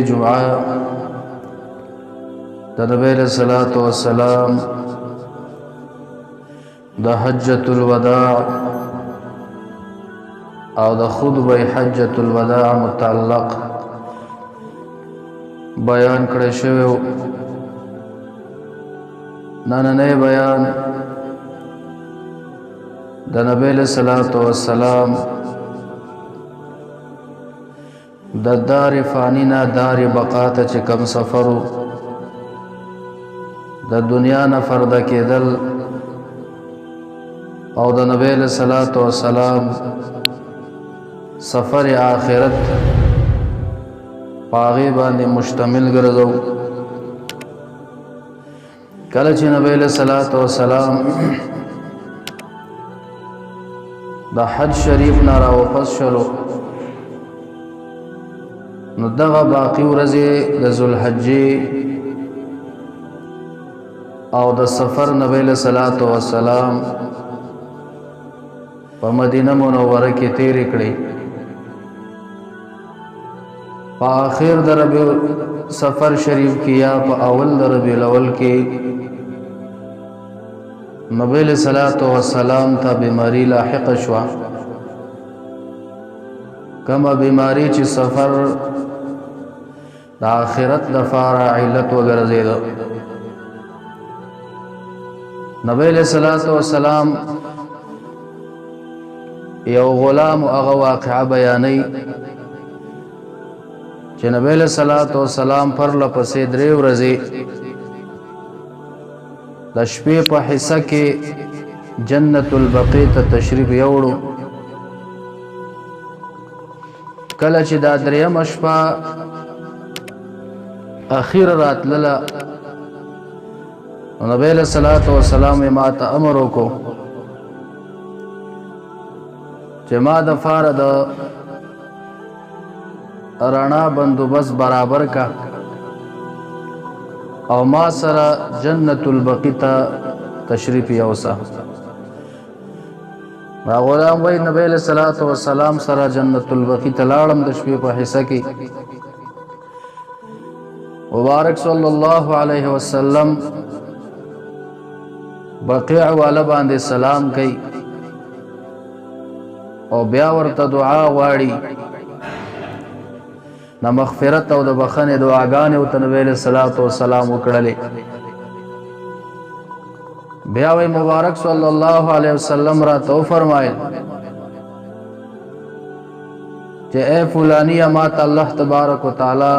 جمعه د نبی علیہ الصلوۃ والسلام د حجۃ الوداع او د خطبه حجۃ الوداع متعلق بیان کړی شوی. نننی بیان د نبی علیہ الصلوۃ والسلام د دار فانینا دار بقا ته چې کم سفرو د دنیا نه فرد کېدل او د نبی علیہ الصلوۃ والسلام سفر آخرت پاغي باندې مشتمل ګرځو. کله چې نبی علیہ الصلوۃ والسلام د حج شریف نه راواپس شلو نو دغه باقی ورځې د ذوالحجې او د سفر نبی علیہ الصلوۃ والسلام په مدینه منوره کې تیرې کړې. په آخر د ربیع سفر شریف کې یا په اول د ربیع الاول کې نبی علیہ الصلوۃ والسلام ته بیماری لاحق شوه. کما بیماری چې سفر د آخرت د فارع علت وګرځید. نبی علیہ الصلوۃ والسلام یو غلام هغه واقعه بیانې چې نبی علیہ الصلوۃ والسلام پر لپسې درې ورځې د شپې په حصہ کې جنت البقیع ته تشریف یوړو. کله چې دا درېمه شپه اخیر راتلله نبی علیہ الصلوۃ والسلام ما ته امر وکړو چې ما د فار د رڼا بندوبست برابر کا او ما سره جنت البقیع ته تشریف یوسه. ما غلام وای نبی علیہ الصلوۃ والسلام سره جنت البقیع ته لاړم د شپې په حصہ کې. مبارک صلی الله علیه وسلم بقیع والا باندې سلام کوي او بیا ورته دعا غواړي د مغفرت او د بخښنې دعاګانې او نبی علیہ الصلوۃ والسلام وکړلې. بیا وی مبارک صلی الله علیه وسلم را تو فرمایل چې اے فلانی ما ته الله تبارک وتعالى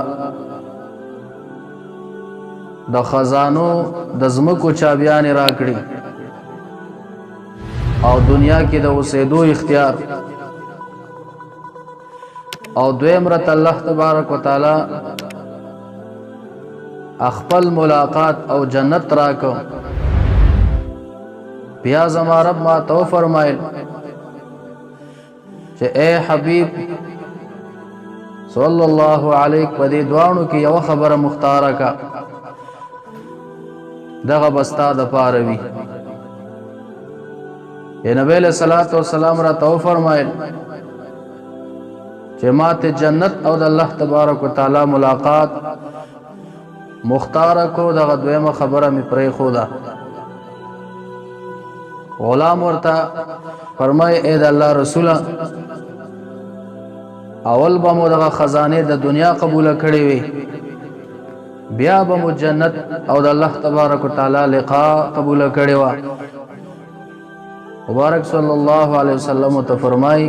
د خزانو د زمکو چابیان راکړي او دنیا کې د اوسېدو اختیار او دویم رت الله تبارک وتعالى خپل ملاقات او جنت راکو. بیا زما رب ما تو فرمایل چې اے حبیب صلی الله علیک په دې دوانو کې یو خبره مختاره کا دغه بستا د پاره وی. اے نبی علیہ الصلوۃ والسلام را تو فرمایل چې ماته جنت او د الله تبارک وتعالى ملاقات مختار کو دغه دویمه خبره می پرې خودا. غلام ورته فرمای اے د الله رسول اول به مو دغه خزانه د دنیا قبول کړي وي بیا به مو جنت او د الله تبارک وتعالى لقاء قبول کړي وا. مبارک صلی الله علیه وسلم ته فرمای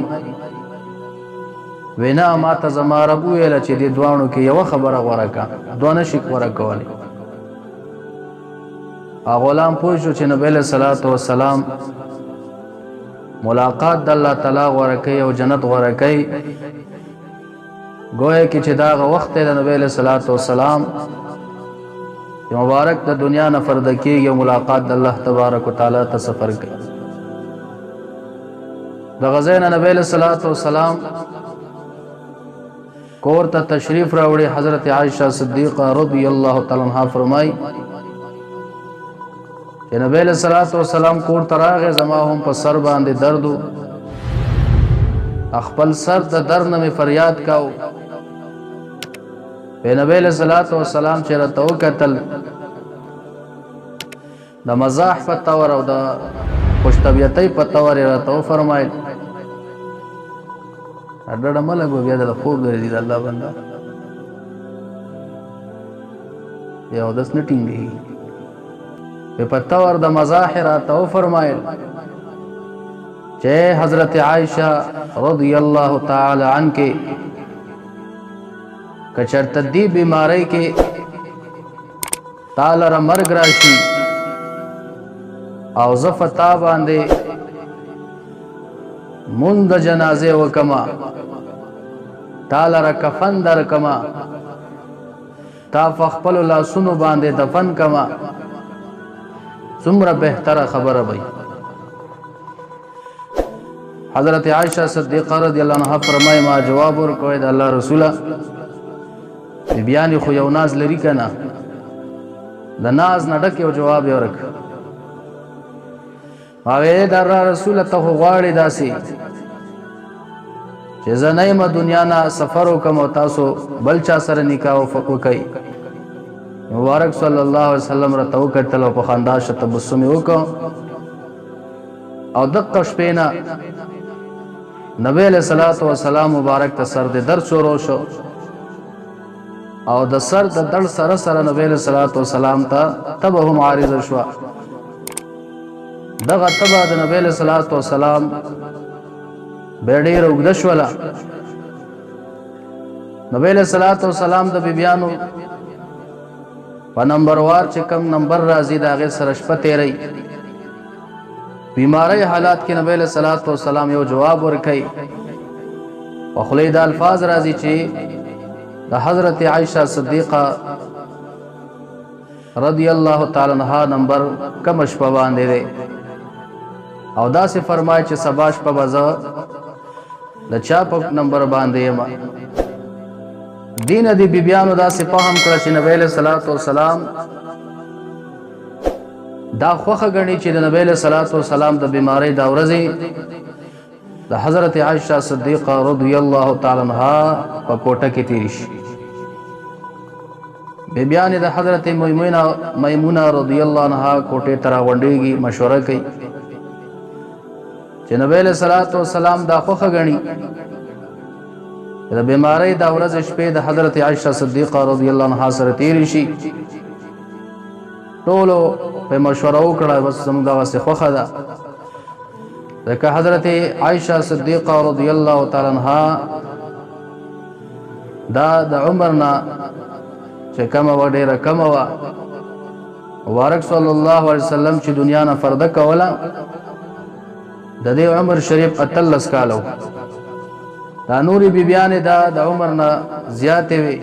وینا ما ته زما رب ویل چې دې دوانو کې یو خبره غوړه کا دونه شي غوړه کولی. غلام پوه شو چې نبی علیہ الصلوۃ والسلام ملاقات د الله تعالی غوړه کوي او جنت غوړه کوي. گویا کې چې دا وخت د نبی علیہ الصلوۃ والسلام مبارک د دنیا نه فرد کېږي او ملاقات د الله تبارک وتعالى ته سفر کوي. د غزین نبی علیہ الصلوۃ والسلام کور ته تشریف راوړي. حضرت عائشہ صدیقہ رضی اللہ تعالی عنہا فرمای چې نبی علیہ الصلوۃ والسلام کور ته راغی زما هم په سر باندې درد خپل سر د درد نه فریاد کاو په نبی علیہ الصلوۃ والسلام چې راته وکتل د مزاح په تور او د خوش طبیعتۍ په تور راته وفرمایل اډړه ملګ بیا د خوب ګرځي د الله بنده یو داس نه ټینګي په تور د مزاح راته وفرمایل چې حضرت عائشہ رضی اللہ تعالی عنہ کے کچرت دی بیماری کے تالر مرگ راشی او زفتا باندے مند جنازے وکما تالر کفن در کما تا فخپل لاسونو باندے دفن کما څومره بهتره خبره وي حضرت عائشہ صدیقہ رضی اللہ عنہ فرمائے ما جواب ورکوي د الله رسوله بیان خو یو ناز لري کنه د ناز نه ډک یو جواب یې ورک هغه د الله رسوله ته غواړي داسي چې زنایم دنیا نه سفر وکم او تاسو بل چا سره نکاح وکړي مبارک صلی الله علیه وسلم را توکل او په خندا شته تبسم وکړ او دقه شپینا نبی علیہ الصلوۃ والسلام مبارک ته سر د در شروع شو او د سر د دړ سره سره نبی علیہ الصلوۃ والسلام ته تبه معارض شو دغه تبه د نبی علیہ الصلوۃ والسلام بیډې روغد شولا نبی علیہ الصلوۃ والسلام د بیبیانو په نمبر وار چې کم نمبر راځي دا غیر سره شپه تیری بیماری حالات کې نبی علیہ الصلوۃ والسلام یو جواب ورکړي او خلید الفاظ راځي چې د حضرت عائشہ صدیقہ رضی اللہ تعالی عنہا نمبر کم شپه باندې دی او دا سے فرمای چې سباش په بازا د چا په نمبر باندې ما دین دی بیبیانو دا سے فهم کړ چې نبی علیہ الصلوۃ والسلام دا خوخه غنی چې د نبی علیہ الصلوۃ والسلام د بیماری دا ورځي د حضرت عائشہ صدیقہ رضی اللہ تعالی عنہا په کوټه کې تیر شي بیبیان د حضرت میمونہ رضی اللہ عنہا کوټه ترا وندېږي مشوره کوي چې نبی علیہ الصلوۃ والسلام دا خوخه غنی د بیماری دا ورځ شپې د حضرت عائشہ صدیقہ رضی اللہ عنہا سره تیر شي ټولو په مشوره وکړه بس زموږ دا وسه خوخه ده ځکه حضرت عائشہ صدیقہ رضی اللہ تعالی عنہا دا د عمرنا چې کومه و ډیره کومه و مبارک صلی الله علیه وسلم چې دنیا نه فرده کوله د دې عمر شریف اتلس کالو دا نوري بیبیان دا د عمر نه زیاتې وي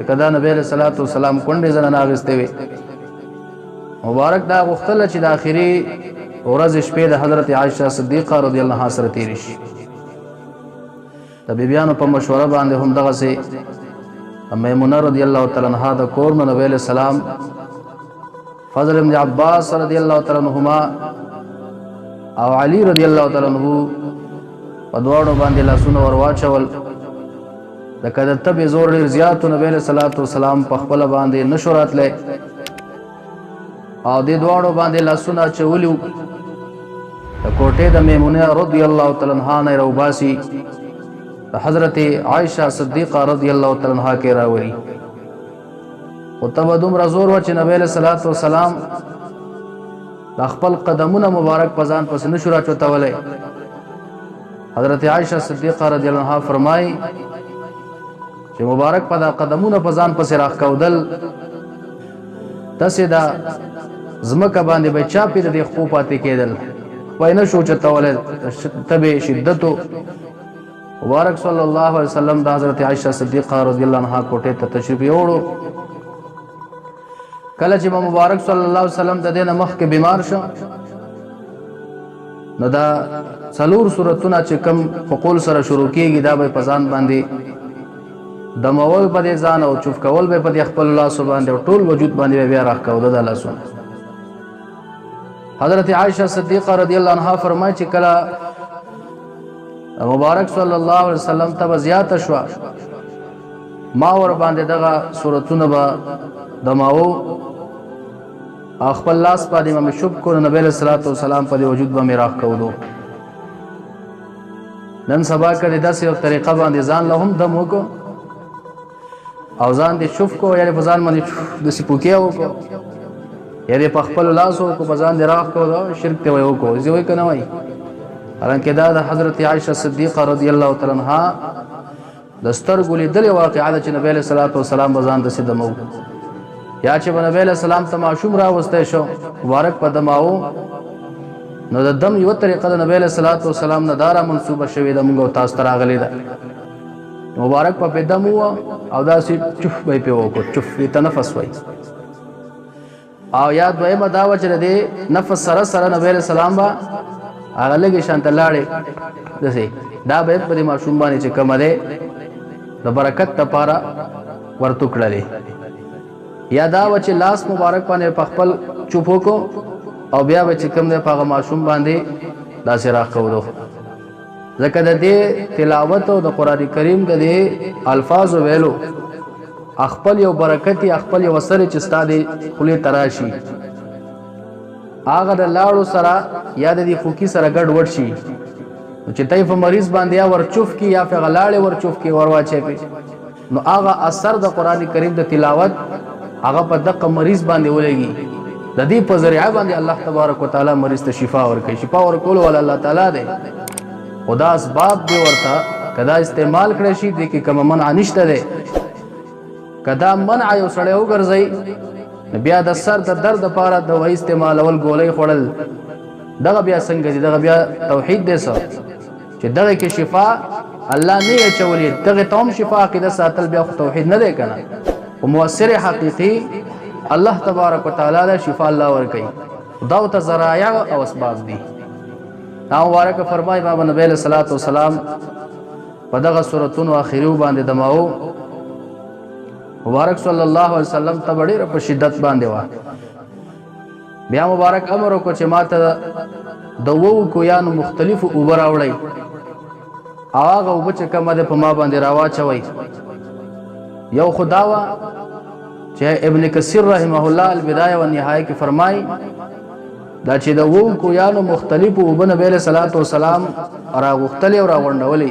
کدا نبی علیہ الصلوۃ والسلام کونډې زنه ناغسته وي مبارک دا غختله چې د اخري ورځ شپې د حضرت عائشہ صدیقہ رضی اللہ عنہا سره تیر شي د بیبیانو په مشوره باندې هم دغه سي میمونہ رضی اللہ تعالی عنہا د کور نو نبی علیہ السلام فضل ابن عباس رضی اللہ تعالی عنہما او علی رضی اللہ تعالی عنہ په دواړو باندې لاسونه ور واچول د کده تب زور ډیر زیات نبی علیہ الصلوۃ والسلام په خپل باندې نشورات لې او د دواړو باندې لاسونه چولیو د کوټه د میمونہ رضی اللہ تعالی عنہا نه روباسي حضرت عائشہ صدیقہ رضی اللہ تعالی عنہا کے راوی او تبدم رزور و چې نبی علیہ الصلوۃ والسلام د خپل قدمونه مبارک پزان پس نشورا چوتولې حضرت عائشہ صدیقہ رضی اللہ عنہا فرمای چې مبارک پدا قدمونه پزان پس راخ کودل تاسو دا زمکه باندې به چا پیر د خپل پاتې کېدل وای نه شو چتولې تبه شدتو مبارک صلی الله علیه وسلم د حضرت عائشہ صدیقہ رضی اللہ عنہا کوټه ته تشریف یوړو کله چې مبارک صلی الله علیه وسلم د دینه مخ کې بیمار شو نو دا څلور سورتونه چې کم فقول سره شروع کیږي دا به پزان باندې دمول په ځان او چوف کول به په خپل الله سبحانه او ټول وجود باندې بیا راخ کول د الله سبحانه حضرت عائشہ صدیقہ رضی اللہ عنہا فرمایي چې کله مبارک صلی الله علیه وسلم ته زیات شو ما ور باندې دغه صورتونه به دماو او خپل لاس باندې امام شب کو نبی علیہ الصلوۃ والسلام په وجود به میراث کوو. نن سبا کړي داسې یو طریقه باندې ځان له هم دم وکړو او ځان دې شوف کو یعنی په ځان باندې د سپوکیا وکړو یعنی په خپل لاس وکړو په ځان دې راخ کو شرک ته وکړو زه وای کنه وای حالانکه دا د حضرت عائشہ صدیقہ رضی الله تعالی عنها د سترګو لیدلې واقعه چې نبی علیہ الصلوۃ والسلام بزان د سیدمو یا چې نبی علیہ السلام ته معشوم راوسته شو مبارک په دماو نو د دم یو طریقه د نبی علیہ الصلوۃ والسلام نه دارا منسوبه شوې د موږ تاسو ته راغلي ده مبارک په دم او داسې چف به په وکړو چف تنفس وای او یا دویمه دا و چې د نفس سره سره نبی علیہ السلام با هغه لګي شانت لاړې دسه دا به په معشوم باندې چې کوم ده د برکت لپاره ورته کړلې یا دا و چې لاس مبارک باندې په خپل چوپو کو او بیا به چې کوم ده په معشوم باندې داسې راخورو ځکه د دې تلاوت او د قران کریم د دې الفاظ ویلو خپل یو برکت خپل یو وسره چې ستاده خلی تراشي هغه د لاړو سره یا د دې فوکی سره ګډ وډ شي چې تای په مریض باندې یا ورچوف کی یا په غلاړې ورچوف کی ورواچې پی نو هغه اثر د قران کریم د تلاوت هغه په دغه مریض باندې ولګي د دې په ذریعہ باندې الله تبارک وتعالى مریض ته شفا ورکړي شفا ورکول ول الله تعالی دی خدا اسباب دی ورته کدا استعمال کړی شي د کې کوم منع نشته دی کدا منع یو سړی وګرځي بیا د سر د درد لپاره د وای استعمال اول ګولې خړل دغه بیا څنګه دی دغه بیا توحید دی سره چې دغه کې شفا الله نه چولې دغه توم شفا عقیده ساتل بیا توحید نه دی کنه او مؤثر حقيقي الله تبارک وتعالى له شفا الله ورکي دا او ذرایع او اسباب دي او مبارک فرمای بابا نبی علیہ الصلوۃ والسلام په دغه سورتونو اخیری باندې دماو مبارک صلی الله علیه وسلم ته ډېر په شدت باندې وا بیا مبارک امر کو چې ماته د وو کو یانو مختلف اوبر راوړی هغه وب چې کومه ده په ما باندې راواچوي یو خداوا چې ابن کثیر رحمه الله البدایه والنهایه کې فرمای دا چې د وو کو یانو مختلف اوب نبی علیہ الصلوۃ والسلام راغختلی او راغونډولې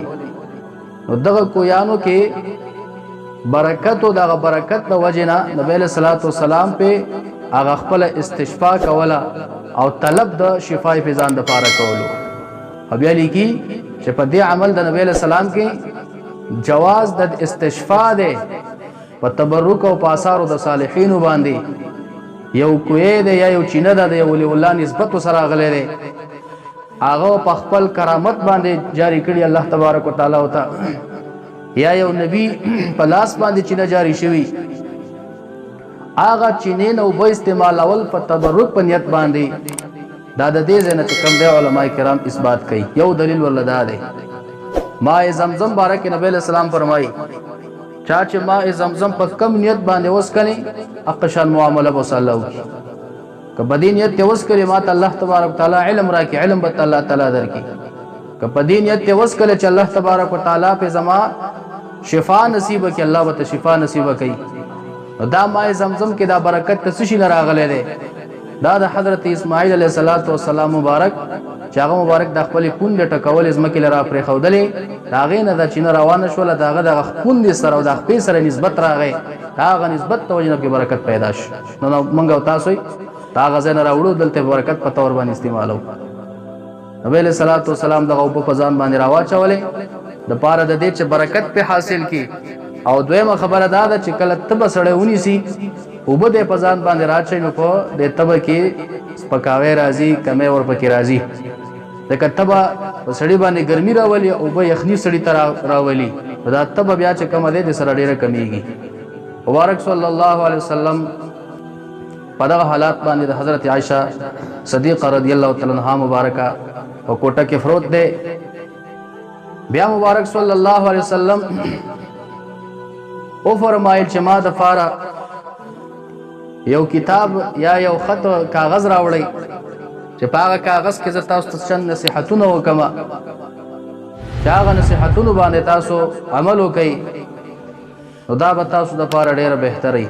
نو دغه کو یانو کې برکت او دغه برکت د وجنه نبی علیہ الصلوۃ والسلام په هغه خپل استشفاء کوله او طلب د شفای په ځان د پاره کولو بیا لیکي چې په دې عمل د نبی علیہ السلام کې جواز د استشفاء ده په تبرک او په آثار د صالحین باندې یو کوی ده یا یو چینه ده د ولی الله نسبت سره غلې ده هغه په خپل کرامت باندې جاری کړی الله تبارک وتعالى وتا یا یو نبی په لاس باندې چینه جاری شوی هغه چینه نو به استعمال اول په تبرک په نیت باندې دا د دې زنه کم دی علما کرام اثبات کوي یو دلیل ولدا ده ماء زمزم بارک نبی علیہ السلام فرمایي چا چې ماء زمزم په کم نیت باندې وسکلي اقشان معامله وسلو که بدی نیت ته وسکلي ماته الله تبارک تعالی علم راکي علم به الله تعالی درکي که بدی نیت ته وسکلي چې الله تبارک وتعالى په زما شفا نصیب کړي الله به شفا نصیب کړي دا ماء زمزم کې دا برکت ته شي راغله ده دا د حضرت اسماعیل علیه السلام مبارک چاغه مبارک د خپل پوند ټکول ازمکه لرا پرې خودلې داغه نه د چین روانه شول داغه د پوند سره او د خپل سره نسبت راغی داغه نسبت توجنه کې برکت پیدا شو نو مونږ تاسو داغه زنه راوړو دلته برکت په تور باندې استعمالو نبی علیہ الصلوۃ والسلام دغه په فزان باندې راواچولې د پاره د دې چې برکت په حاصل کی او دویمه خبره دا ده چې کله تب سره ونی سي وبد په ځان باندې راځي نو په د تب کې سپکاوي راځي کمه ور پکې راځي د کتبه په سړی باندې ګرمي راولي او به یخني سړی تر راولي دا تب بیا چې کم ده د سره ډیره کمیږي مبارک صلی الله علیه وسلم په دغه حالات باندې د حضرت عائشہ صدیقہ رضی الله تعالی عنها مبارکه او کوټه کې فروت ده بیا مبارک صلی الله علیه وسلم او فرمایل چې ما د فارا یو کتاب یا یو خط کاغذ راوړی چې په هغه کاغذ کې زه تاسو ته چند نصيحتونه وکم چې هغه نصيحتونه باندې تاسو عمل وکړئ نو دا به تاسو دپاره ډېره بهتري.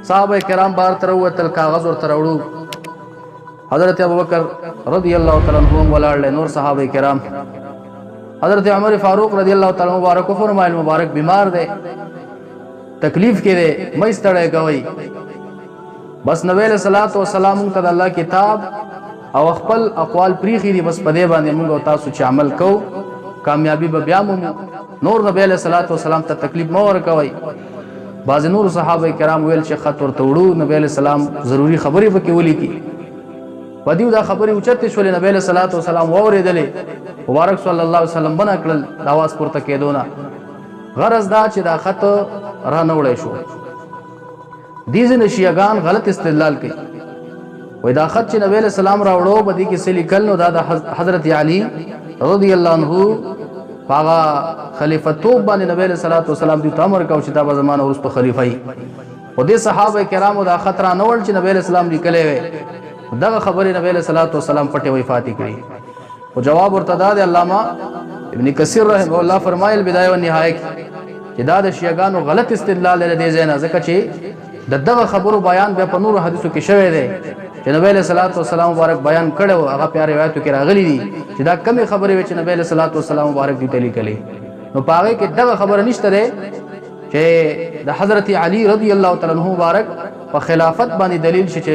صحابه کرام بار ته راووتل، کاغذ ورته راوړو. حضرت ابوبکر رضی الله تعالی عنہ هم ولاړ، نور صحابه کرام. حضرت عمر فاروق رضی الله تعالی عنہ مبارک فرمایل مبارک بیمار دی، تکلیف کې دی، مې ستړی کوي. بس نبی علیہ الصلوۃ والسلام ته الله کتاب او خپل اقوال پریخي دي، بس په دې باندې موږ او تاسو چې عمل کوو کامیابی به بیا مو. نور نبی علیہ الصلوۃ والسلام ته تکلیف مو ورکوي. بعض نور صحابه کرام ویل چې خط ورته وړو، نبی علیہ السلام ضروری خبرې پکې ولیکي. پدیو دا خبرې اوچتې شولې، نبی علیہ الصلوۃ والسلام واورېدلې، مبارک صلی الله علیه وسلم بنا کړل د اواز پورته کېدو نه. غرض دا چې دا خط را نه وړی شو. دې ځینې شیعهګان غلط استدلال کوي، وایي دا خط چې نبی علیہ السلام راوړو په دې کې څه لیکل، نو دا د حضرت علی رضی الله عنه هغه خلیفتوب باندې نبی علیہ الصلوۃ والسلام دې ته امر کاوه چې دا به زمانه وروسته خلیفه وي. او دې صحابه کرامو دا خط را نه وړل چې نبی علیہ السلام لیکلی وی. دغه خبرې نبی علیہ الصلوۃ والسلام پټې وفاتې کړي. او جواب ورته دا دی، علامه ابن کثیر رحمه الله فرمایل بدایه و نهایه کې چې دا د شیعهګانو غلط استدلال دی دې ځای نه، ځکه چې دغه خبرو بیان بیا په نورو حدیثو کې شوی دی چې نبی علیہ الصلوۃ والسلام مبارک بیان کړو. هغه په روایتو کې راغلي دي چې دا کمی خبرې وي چې نبی علیہ الصلوۃ والسلام مبارک دې لیکلي. نو په هغه کې دغه خبره نشته ده چې د حضرت علی رضی الله تعالی عنہ مبارک په خلافت باندې دلیل شي چې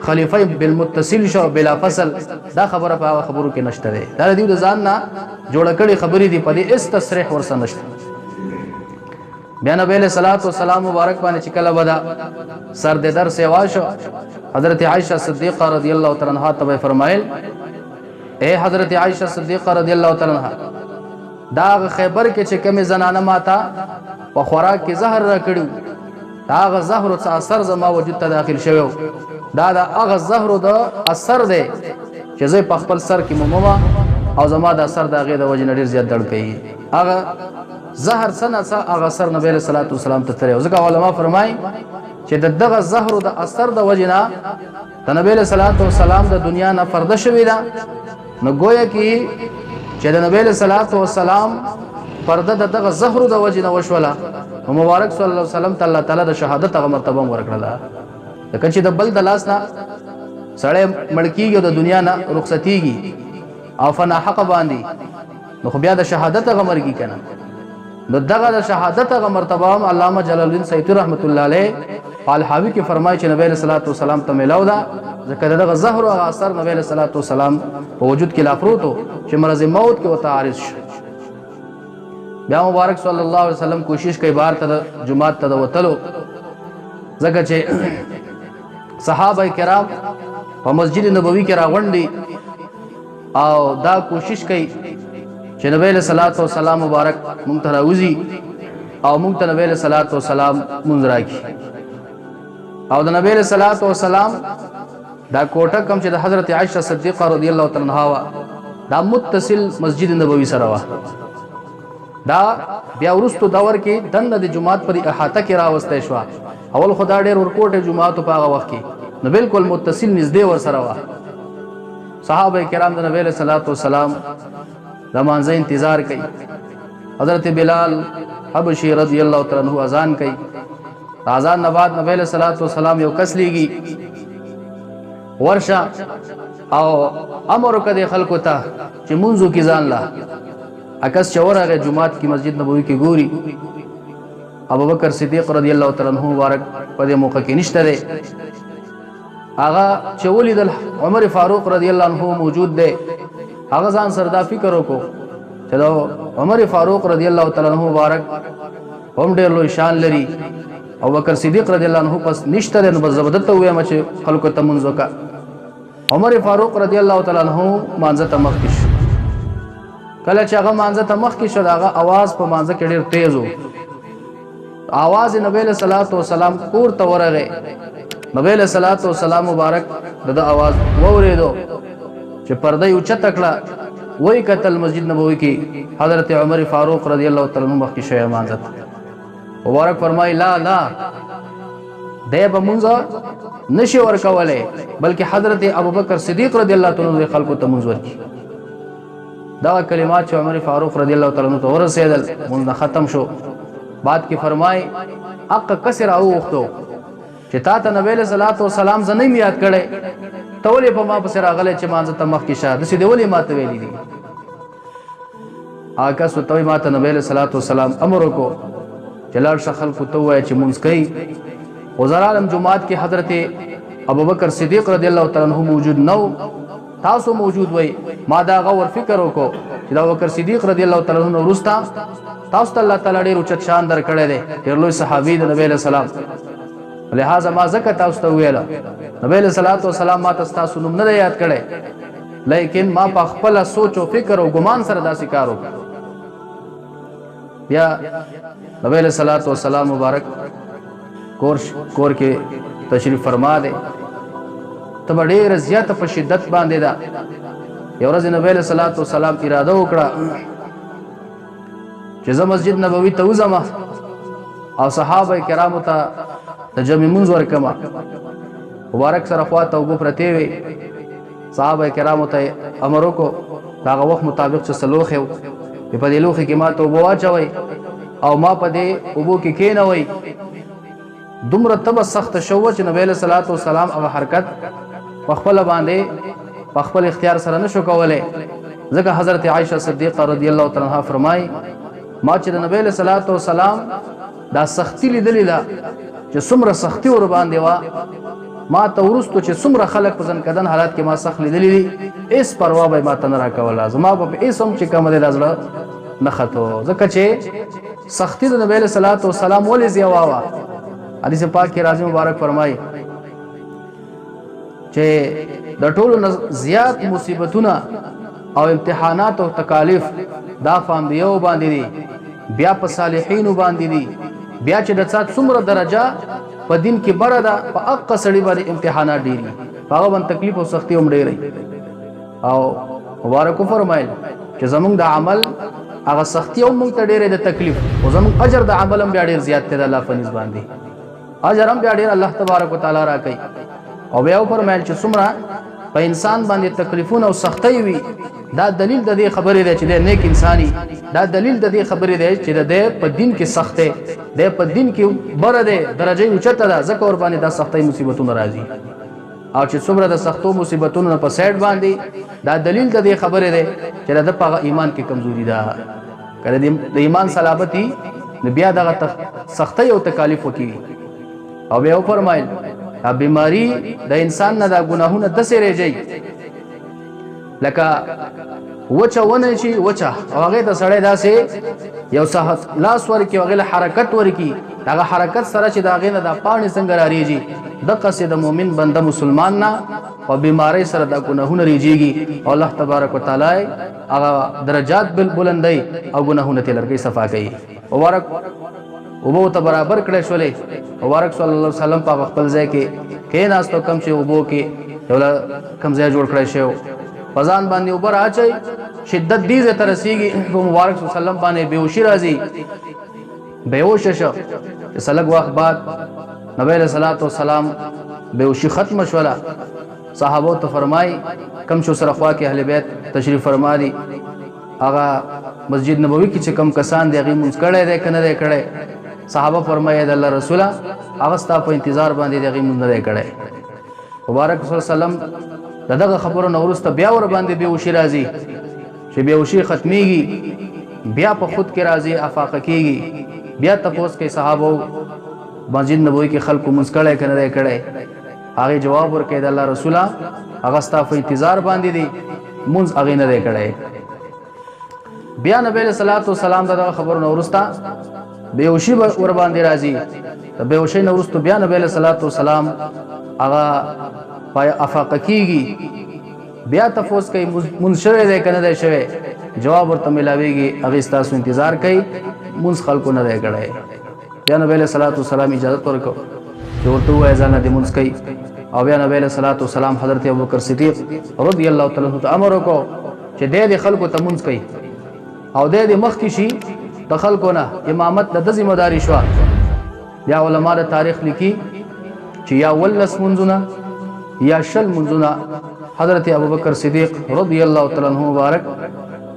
خلیفہ بالمتصل شو بلا فصل. دا خبره په هغه خبرو کې نشته ده. دا د دې ځان نه جوړ کړي خبرې دي، په دې اس تصریح ورسره نشته. بیا نبی علیہ الصلوۃ والسلام مبارک باندې چې کله ودا سر د در سے واشو، حضرت عائشہ صدیقہ رضی اللہ تعالی عنہا ته فرمایل، اے حضرت عائشہ صدیقہ رضی اللہ تعالی عنہا، دا خیبر کې چې کومه زنانه ماته په خوراک کې زهر را کړو، دا زهر څخه اثر زما وجود ته داخل شوی. دا هغه زهر د اثر دی چې زه په خپل سر کې مومه او زما د اثر د هغې د وجې نه ډېر زیات درد کوي. هغه زهر څه نه څه هغه اثر نبی علیہ الصلوۃ والسلام ته تللی. ځکه علما فرمایي چې د دغه زهر د اثر د وجې نه د نبی علیہ الصلوۃ والسلام د دنیا نه پرده شوې ده. نو گویا کې چې د نبی علیہ الصلوۃ والسلام پرده د دغه زهر د وجې نه وشوله، نو مبارک صلی الله علیه وسلم ته الله تعالی د شهادت هغه مرتبه هم ورکړله. لکه چې د بل د لاس نه سړی مړ کېږي او د دنیا نه رخصتېږي او فنا حق باندې، نو خو بیا د شهادت هغه مرګي که نه. نو دغه د شهادت هغه مرتبه هم علامه جلال الدین سیوطي رحمت الله علیه په الحاوی کې فرمایي چې نبی علیہ الصلوۃ والسلام ته میلاو ده، ځکه دغه زهر او هغه اثر نبی علیہ الصلوۃ والسلام په وجود کې لا پروت و چې مرض موت کې ورته عارض شو. بیا مبارک صلی الله علیه وسلم کوشش کوي بهر ته جمعات ته د وتلو، ځکه چې صحابه کرام په مسجد نبوي کې راغونډي او دا کوشش کوي چې نبی علیہ الصلوۃ والسلام مبارک مونږ ته راوځي او مونږ ته نبی علیہ الصلوۃ والسلام مونږ راکړي. او د نبی علیہ الصلوۃ والسلام دا کوټه کوم چې د حضرت عائشہ صدیقہ رضی الله تعالی عنها دا متصل مسجد نبوي سره وا. دا بیا ورستو دور کې دنه د جمعات پر احاطه کې راوستې شو. اول خدا ډېر ورکوټه جمعات په هغه وخت کې نو بالکل متصل نږدې ور سره وا. صحابه کرام د نبی علیہ الصلوۃ والسلام د مانځه انتظار کوي. حضرت بلال حبشی رضی الله تعالی عنہ اذان کوي. اذان نه بعد نبی علیہ الصلوۃ والسلام یو کس لیږي ورشه او امر کړي خلکو ته چې منځو کې ځان لا اکس چورغه جمعات کی مسجد نبوی کې ګوري. ابوبکر صدیق رضی الله تعالی عنہ مبارک په دې موقع کې نشته دی. هغه چې ولید عمر فاروق رضی الله عنہ موجود دی، هغه ځان سره دا فکر وکړو چې دا عمر فاروق رضی الله تعالی عنہ مبارک هم ډېر لوی شان لري، ابوبکر صدیق رضی الله عنہ پس نشته دی، نو بس زبردست وایم چې خلکو ته منځ وکړه. عمر فاروق رضی الله تعالی عنہ مانځه ته مخکې شو. کله چې هغه مانځه ته مخکې شو، هغه आवाज په مانځه کې ډېر تیز و. आवाज نبی علیہ الصلوۃ والسلام کور ته ورغی. نبی علیہ الصلوۃ والسلام مبارک د आवाज ووریدو چې پرده یې اوچته کړه. وای کتل مسجد نبوي کې حضرت عمر فاروق رضی الله تعالی عنہ مخکې شوی مانځه مبارک فرمای لا لا دی به مونځ نشي ورکولی، بلکې حضرت ابوبکر صدیق رضی الله تعالی عنہ خلکو ته مونځ ورکړي. دا کلمات چې عمر فاروق رضی الله تعالی عنہ ته ورسېدل، مونځ ختم شو. بعد کې فرمای اق کسر او وختو چې تا ته نبی صلی الله علیه وسلم زنه یاد کړي ته ولې په ما پسې راغلی چې مانځه ته مخکې شه داسې دې ولې ما ته ویلي دي هغه کس ورته وایي ما ته نبی صلی الله علیه وسلم امر وکړو چې لاړ شه خلکو ته ووایه چې مونځ کوي وزر عالم جماعت کې حضرت ابوبکر صدیق رضی الله تعالی عنہ موجود نو تاسو موجود وای ما دا غور فکر وکړو چې دا ابوبکر صدیق رضی الله تعالی عنہ ورستا تاسو ته الله تعالی ډیر اوچت شان در کړی دی ډیر لوی صحابي د نبی له سلام لہذا ما زکه تاسو ته ویل نبی له صلوات و سلام ما تاسو نوم نه یاد کړي لیکن ما په خپل سوچ او فکر او ګمان سره دا کار وکړ بیا نبی له صلوات و سلام مبارک کور کې تشریف فرما دے تب ډیر زیاته په شدت باندې دا یو ورځ نبی له صلوات و سلام اراده وکړه چې زه مسجد نبوي ته وځم او صحابه کرامو ته د جمع منځ ورکما مبارک سره خواته وګ پرتی وي صحابه کرامو ته امر وکړو داغه وخت مطابق چې سلوخه په دې لوخه کې ما ته وبو واچوي او ما په دې وبو کې کېنوي دومره تب سخت شو چې نبی له صلوات و سلام هغه حرکت په خپل باندې په خپل اختیار سره نشو کولای ځکه حضرت عائشہ صدیقہ رضی الله تعالی عنها فرمای ما چې نبی له صلوات و سلام دا سختی لیدلې ده چې څومره سختی ور باندې وا ما ته ورستو چې څومره خلک په ځن کدن حالات کې ما سخت لیدلې دي اس پروا به ما ته نه راکوله زما په اسم چې کوم دې لازله نه خطو ځکه چې سختی د نبی له صلوات و سلام ولې زیوا وا حدیث پاک کې راځي مبارک فرمای چې د ټولو زیات مصیبتونه او امتحانات او تکالیف دا فاندیو باندې دي بیا په صالحینو باندې دي بیا چې د څات څومره درجه په دین کې بره ده په اقا سړي باندې امتحانات ډېري هغه باندې تکلیف او سختی هم ډېري او مبارک فرمایل چې زمونږ د عمل هغه سختی او موږ ته ډېرې د تکلیف او زمونږ اجر د عمل هم بیا ډېر زیات دی د الله په نسبت باندې اجر هم بیا ډېر الله تبارک وتعالى راکړي او بیا فرمایل چې څومره په انسان باندې تکلیفونه او سختۍ وي دا دلیل د دې خبرې ده چې د نیک انساني دا دلیل د دې خبرې ده چې د په دین کې سخته ده په دین کې بره ده درجه اوچته ده ځکه ور باندې دا سختۍ مصیبتونه راځي او چې څومره د سختو مصیبتونو په سایډ باندې دا دلیل د دې خبرې ده چې د په ایمان کې کمزوري ده کله د ایمان صلابتي بیا دغه سختۍ او تکالیف وکړي او بیا فرمایل دا بیماری د انسان نه دا ګناهونه د سره راځي لکه وچه ونه شي وچه او هغه ته سړی داسې یو صحت لاس ورکی هغه حرکت ورکی هغه حرکت سره چې دا غینه د پاڼې څنګه راریږي د قصد مومن بنده مسلمان نه او بیماری سره د ګناهونه ریږي او الله تبارک وتعالى هغه درجات بلندای او ګناهونه تلرګي صفا کوي مبارک وبو ته برابر کړی شولې مبارک صلی الله علیه وسلم په خپل ځای کې کیناستو کم چې وبو کې یو کم ځای جوړ کړی شو فزان باندې اوپر اچي شدت دې ته رسیږي په مبارک صلی الله علیه وسلم باندې بیهوشي راځي بیهوش شو سلګ وخت بعد نبی صلی الله علیه وسلم بیهوشي ختم شولا صحابه ته فرمای کم شو سره خوا کې اهل بیت تشریف فرما دي هغه مسجد نبوي کې چې کم کسان دی هغه مونږ کړه دې کنه دې کړه صحابه فرمایي د الله رسول هغه ستا په انتظار باندې دې هغه مونږ نه کړه مبارک صلی الله علیه وسلم دغه خبرو نو ورسته بیا ور باندې بیهوشي راځي چې بیهوشي ختميږي بیا په خود کې راځي افاقه کېږي بیا تاسو کې صحابه مسجد نبوي کې خلکو مونږ کړه کنه دې کړه هغه جواب ورکړي د الله رسول هغه ستا په انتظار باندې دي مونږ هغه نه دې کړه بیا نبی صلی الله علیه وسلم دغه خبرو نو ورسته بیهوشي ور باندې راځي د بیهوشي نو ورسته بیا نبی صلی الله علیه وسلم هغه پای افاقه کیږي بیا تفوس کوي منشره ده کنه ده شوی جواب ورته ملاويږي هغه تاسو انتظار کوي مونږ خلکو نه ده کړه بیا نبی صلی الله علیه وسلم اجازه ورکړه چې ورته وایي ځان دې مونږ کوي او بیا نبی صلی الله علیه وسلم حضرت ابوبکر صدیق رضی الله تعالی عنہ امر وکړو چې دې خلکو ته مونږ کوي او دې مخ کې شي د خلکو نه امامت د ذمہ داری شو یا علما د تاریخ لیکي چې یا ولس منځونه یا شل منځونه حضرت ابوبکر صدیق رضی الله تعالی عنہ مبارک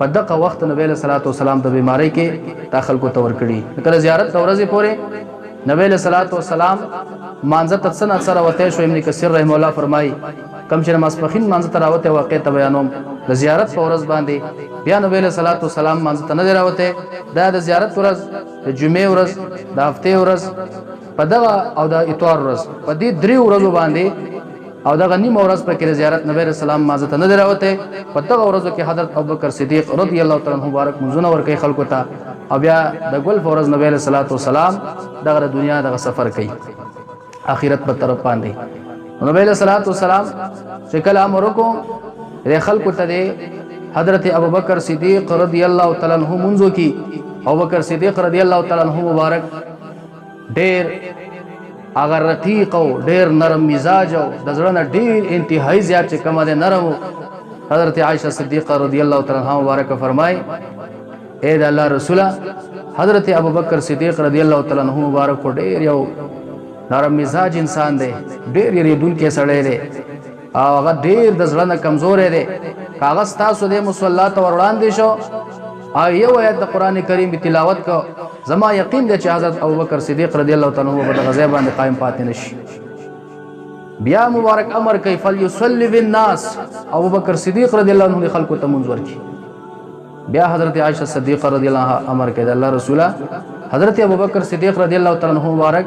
په دغه وخت نبی له صلوات و سلام د بیماری کې داخل کو تور کړي کله زیارت ورځې پورې نبی له صلوات و سلام مانزه تسنه سره وته شو ابن کثیر رحم الله فرمای کم چې ماسپخین مانزه تراوته واقع ته بیانوم د زیارت په ورځ باندې بیا نبی له صلوات و سلام مانزه ته نه راوته دا د زیارت ورځ د جمعې ورځ د هفته ورځ په دغه او د اتوار ورځ په دې درې ورځو باندې او دغه نیم ورځ په کې زیارت نبی رسول الله مازه ته نه راوته په دغه ورځو کې حضرت ابوبکر صدیق رضی الله تعالی عنہ مبارک منځونه ورکړي خلکو ته او بیا د ګل فورز نبی رسول الله والسلام دغه دنیا دغه سفر کوي اخرت په طرف باندې نبی رسول الله والسلام چې کله امر وکړو د خلکو ته حضرت ابوبکر صدیق رضی الله تعالی عنہ منځو کې ابوبکر صدیق رضی الله تعالی عنہ مبارک ډېر اگر رقیق او ډېر نرم مزاج او د زړه نه ډېر انتهایی زیات چې کومه ده نرم حضرت عائشہ صدیقہ رضی الله تعالی عنها مبارک فرمای اے د الله رسول حضرت ابوبکر صدیق رضی الله تعالی عنہ مبارک ډېر یو نرم مزاج انسان دی ډېر یریدون کې سړی دی او هغه ډېر د زړه نه کمزور دی کاغذ تاسو د مصلات ور وړاندې شو او یو آیت د قران کریم تلاوت کو زما یقین دی چې حضرت ابوبکر صدیق رضی الله تعالی عنہ په غزا باندې قائم پاتې نشي بیا مبارک امر کوي فلیصلی بالناس ابوبکر صدیق رضی الله عنه خلکو ته منځ ورکړي بیا حضرت عائشہ صدیقہ رضی الله عنها امر کوي د الله رسول حضرت ابوبکر صدیق رضی الله تعالی عنہ مبارک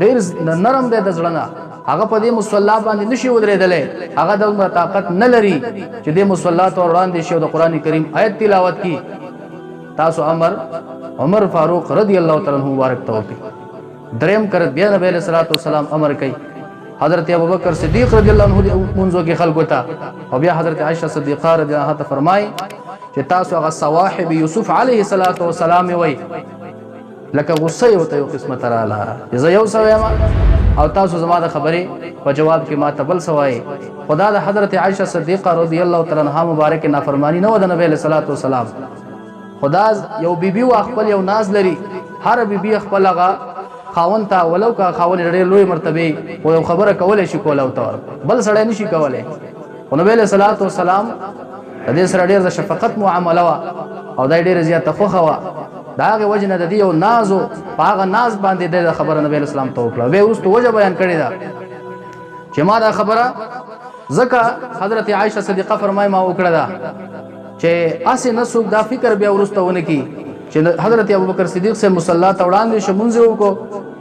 ډیر نرم دی د زړه نه هغه په دې مصلا باندې نشي ودرېدل هغه د طاقت نه لري چې د مصلات اور وړاندې شي د قران کریم آیت تلاوت کی تاسو عمر فاروق رضی الله تعالی عنہ مبارک توفی دریم کړ بیا نبی علیہ الصلوۃ والسلام امر کوي حضرت ابوبکر صدیق رضی الله عنه منځو کې خلکو ته او بیا حضرت عائشہ صدیقہ رضی الله عنها فرمای چې تاسو هغه صواحب یوسف علیه السلام وای لکه غصه یو ته یو قسمت رااله زه یو سویم او تاسو زما د خبرې په جواب کې ما تبل سوای خدا د حضرت عائشہ صدیقہ رضی الله تعالی عنها مبارک نافرمانی نه و د نبی علیہ الصلوۃ والسلام خدا یو بیبي او خپل یو ناز لري هر بیبي خپل هغه خاون ته ولو کا خاون ډېر لوی مرتبه او یو خبره کولای شي کولای او بل سړی نشي کولای او نبی علیہ الصلوۃ والسلام د دې سره ډېر د شفقت معامله وا او دا ډېر زیات خوخه وا دا هغه وجنه د دې یو نازو هغه ناز باندې د خبره نبی اسلام ته وکړه به ورسته وجه بیان کړی دا چې ما دا خبره زکه حضرت عائشہ صدیقہ فرمای ما وکړه دا چې اسه نسوک دا فکر بیا ورسته ونه کی چې حضرت ابوبکر صدیق سے مصلات وړاندې شو منځ وکړو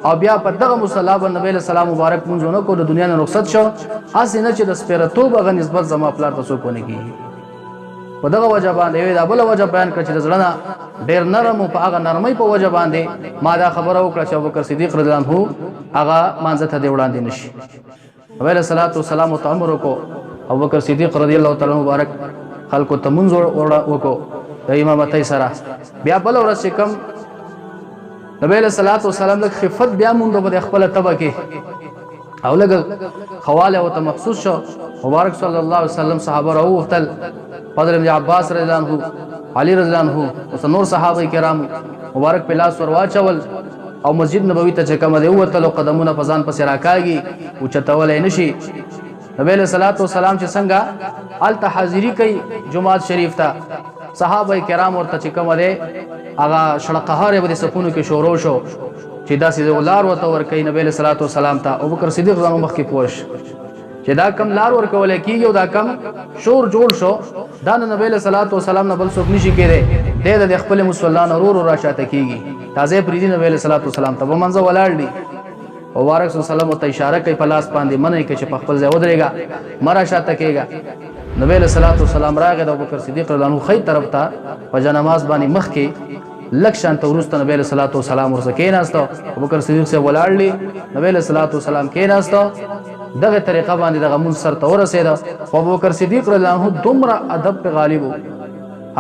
او بیا په دغه مصلا باندې نبی اسلام مبارک منځونه کو د دنیا نه رخصت شو اسه نه چې د سپیرتوب غو نسبت زما پلار تاسو کو نه کی په دغه وجه باندې دا بل وجه بیان کړ چې زړه ډېر نرم او په هغه نرمۍ په وجه باندې ما دا خبره وکړه چې ابوبکر صدیق رضی الله عنه هغه مانځه ته وړاندې نشي نبی رسول الله صلی الله علیه وسلم کو ابوبکر صدیق رضی الله تعالی مبارک خلکو ته منځ وکړو د امامتۍ سره بیا بل ورځ کم نبی رسول الله صلی الله علیه وسلم خفت بیا مونږ په خپل تبه کې او لګ خواله او ته مخصوص شو مبارک صلی الله علیه وسلم صحابه راوتل فضل ابن عباس رضی الله عنه علی رضی الله عنه او نور صحابه کرام مبارک په لاس ور واچول او مسجد نبوي ته چې کوم دی وتلو قدمونه پزان پس راکاږي او چتول نشي نبی له صلوات و سلام چې څنګه الته حاضری کوي جمعات شریف ته صحابه کرام ورته چې کوم دی هغه شړقهاره به سکونو کې شورو شو چې داسې ولار وته ور کوي نبی له صلوات و سلام ته ابوبکر صدیق زمو مخ کې پوښ چې دا کم لار ور کول کیږي او دا کم شور جوړ شو دا نبی له صلوات و سلام نه بل څوک نشي کېده د خپل مسلمان اورور راشاته کیږي تازه پریدي نبی له صلوات و سلام ته منځ ولاړ دي او مبارک صلی الله علیه وسلم ته اشاره کوي په لاس باندې منې کې چې په خپل ځای ودرېګا مرا شاته کېګا نبی له صلوات و سلام راغی د ابوبکر صدیق رضی الله عنه خې طرف ته په جنماز باندې مخ کې لکشان ته ورسته نبی له صلوات و سلام ورسره کېناستو ابوبکر صدیق سے ولاړ دي نبی له صلوات و سلام کېناستو دغه طریقه باندې دغه مون سر ته ورسېد او ابوبکر صدیق رضی الله عنه دومره ادب په غالب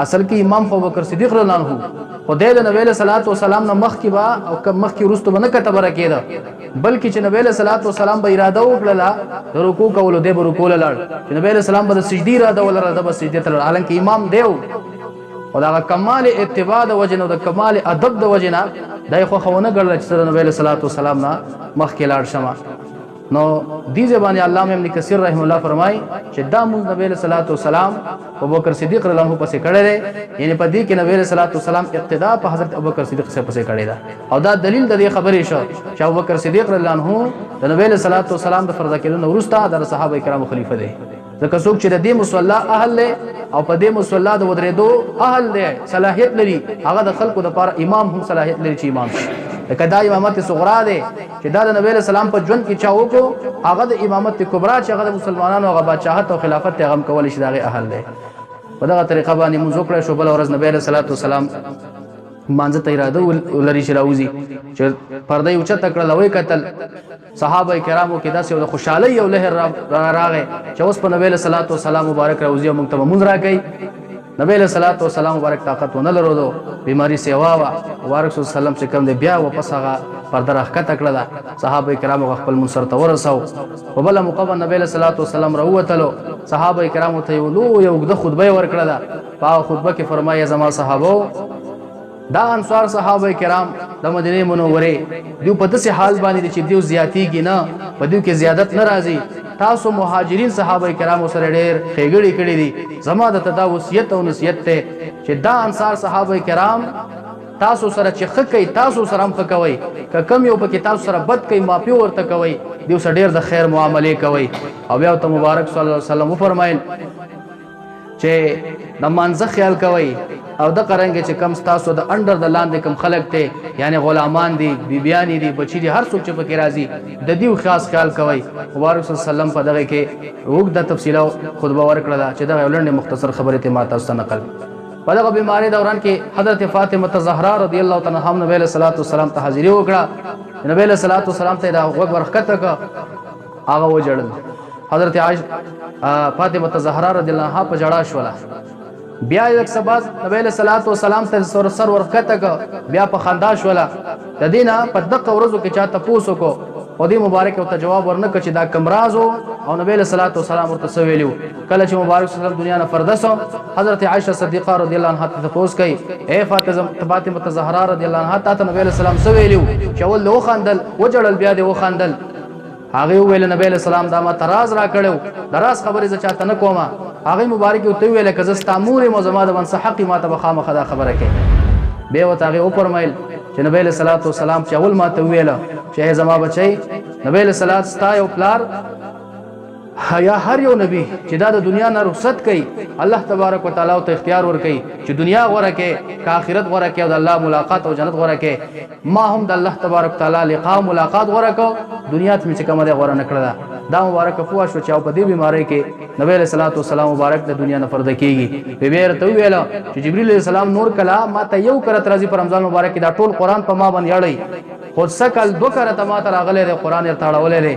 اصل کې امام ابوبکر صدیق رضی الله عنه خدای د نبی له صلوات و سلام نه مخ کې با او مخ کې ورسته باندې کتب راکېده بلکې چې نبی له صلوات و سلام به اراده وکړه د رکوع کولو د رکوع لاړ چې نبی له سلام به سجدي اراده ولر د سجدي تل حالانکه امام دیو او دا کمال اتباع د وجنه او د کمال ادب د وجنه دای خو خونه ګرځي چې نبی له صلوات و سلام نه مخ کې لاړ شمه نو دې زبانه علامه ابن کثیر رحم الله فرمای چې دا مونږ نبی له صلوات والسلام ابوبکر صدیق رضی الله عنه پسې کړی دی، یعنی په دې کې نبی له صلوات والسلام اقتدا په حضرت ابوبکر صدیق سره پسې کړی دا، او دا دلیل د دې خبرې شو چې ابوبکر صدیق رضی الله عنه د نبی له صلوات والسلام د فرض کېدو وروسته د صحابه کرامو خلیفہ دی. ځکه څوک چې د دې مصلا اهل دی او په دې مصلا د ودرېدو اهل دی، صلاحیت لري، هغه د خلکو د لپاره امام هم صلاحیت لري چې امام شي. لکه دا امامت صغرا دی چې دا د نبی له سلام په ژوند کې چا وکړو، هغه د امامت کبرا چې هغه د مسلمانانو هغه بادشاهت او خلافت غم کول شي، دغه اهل دی. په دغه طریقه باندې موږ وکړو شو. بل ورځ نبی له صلوات والسلام مانځه ته اراده ولري چې راوځي، چې پرده یې اوچته کړله، وایي کتل صحابه کرامو کې داسې یو خوشحالۍ یو لهر راغی چې اوس په نبی له صلوات والسلام مبارک راوځي او موږ ته مونځ راکوي. نبی له صلوات والسلام مبارک طاقت ونه لرلو، بیماری سیوا وا مبارک صلی الله علیه وسلم چې کوم دی بیا واپس هغه پرده راښکته کړله، صحابه کرامو خپل مونځ سره ورساو. په بله موقع باندې نبی له صلوات والسلام راووتلو، صحابه کرامو ته یو لویه اوږده خطبه یې ورکړله. په هغه خطبه کې فرمایي زما صحابو، دا انصار صحابه کرام د مدینه منورې دیو په داسې حال باندې چې دیو زیاتیږي نه، په دیو کې زیادت نه راځي. تاسو مهاجرین صحابه کرامو سره ډېر ښېګړې کړې دي. زما د دا وصیت او نصیحت دی چې دا انصار صحابه کرام تاسو سره چې ښه کوي تاسو سره هم ښه کوئ، که کم یو پکې تاسو سره بد کوي معافي ورته کوئ، دیو سره ډېر د خیر معاملې کوئ. او بیا ورته مبارک صلی الله علیه وسلم وفرمایل چې د مانځه خیال کوئ، او د قرنګ چې کم تاسو د انډر د لاندې کم خلق ته، یعنی غلامان دي، بیبیانی دي، بچی دي، هر څوک چې پکې راځي د دیو خاص خیال کوئ. مبارک صلی الله علیه وسلم په دغه کې اوږده تفصیله خطبه ورکړه چې دغه لنډه مختصر خبرې ته ما تاسو ته نقل. په دغه بیماری دوران کې حضرت فاطمه زهرا رضی الله تعالی عنها نبی له صلوات والسلام ته حاضری وکړه. نبی له صلوات والسلام ته دا غوږ ورښکته کړه، هغه وجړل. حضرت فاطمه زهرا رضی الله عنها په جړا شوله. بیا یک سبا نبی له صلوات والسلام ته سر ورښکته کړه، بیا په خندا شوله. د دې نه په دغه ورځو کې چا تپوس وکړو او دې مبارک ورته جواب ورنکړ چې دا کوم راز و، او نبی له صلوات والسلام ورته څه ویلي. کله چې مبارک صلی الله علیه وسلم دنیا نه فرده سو، حضرت عائشه صدیقه رضی الله عنها ته تپوس کوي، اے فاطمه زهرا رضی الله عنها ته نبی له سلام څه ویلي چې اول وخندل وجړل بیا دې وخندل. هغه ویل نبی له سلام دا ما تراز را کړو، دراز خبرې ز چاته نه کومه. هغه مبارک ته ویل که زستا مور مو زما د منصح حق ما ته بخامه خدا خبره کوي. به وته هغه وپرمایل چې نبی له صلوات والسلام چې اول ما ته ویل چې زما بچي نبی له صلوات ستا یو پلار یا هر یو نبی چې دا د دنیا نه رخصت کوي، الله تبارک وتعالى او ته اختیار ور کوي چې دنیا غوړه کې که آخرت غوړه کې او د الله ملاقات او جنت غوړه کې. ما هم د الله تبارک وتعالى لقاء ملاقات غوړه کو، دنیا ته چې کومه غوړه نکړه. دا مبارک فوا شو چې او په دې بیماری کې نبی له صلوات والسلام مبارک د دنیا نه فرده کیږي. به ورته ویل چې جبرئیل علیه السلام نور کلا ما ته یو کرت راځي په رمضان مبارک کې دا ټول قران په ما باندې اړي، خود سکل دو کرت ما ته راغله د قران یې تاړولې لري.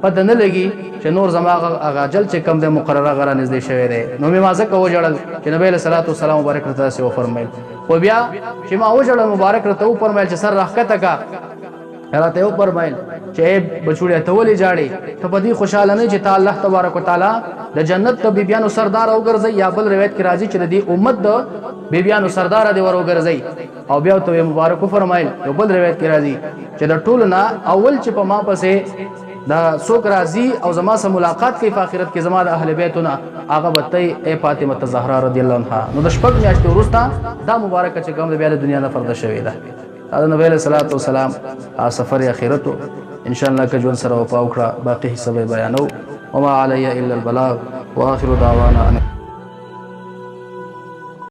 پته نه لګي چې نور زما هغه اجل چې کم د مقرره غره نږدې شوی دی. نو مې ما ځکه وجړل چې نبی له صلوات والسلام مبارک ته څه وفرمایل. خو بیا چې ما وجړل مبارک ته وفرمایل چې سر راښکته کا، راته وفرمایل چې بچوړې ته ولې جاړې، ته په دې خوشاله نه چې تا الله تبارک وتعالى د جنت د بیبيانو سردار او ګرځي. یا بل روایت کې راځي چې د دې امت د بیبيانو سردار دی ور وګرځي. او بیا ته مبارک فرمایل یو بل روایت کې راځي چې د ټولو نه اول چې په ما پسې دا څوک راځي او زما سره ملاقات کوي په آخرت کې زما د اهل بیتونه، هغه به ای فاطمه زهرا رضی الله عنها. نو د شپږ میاشتې وروسته دا مبارکه چې کوم د بیا د دنیا نه فرده شوې ده. دا نبی له صلوات والسلام سفر اخرت ان شاء الله که ژوند سره وپا وکړه باقي حصہ بیانو. وما علی الا البلاغ واخر دعوانا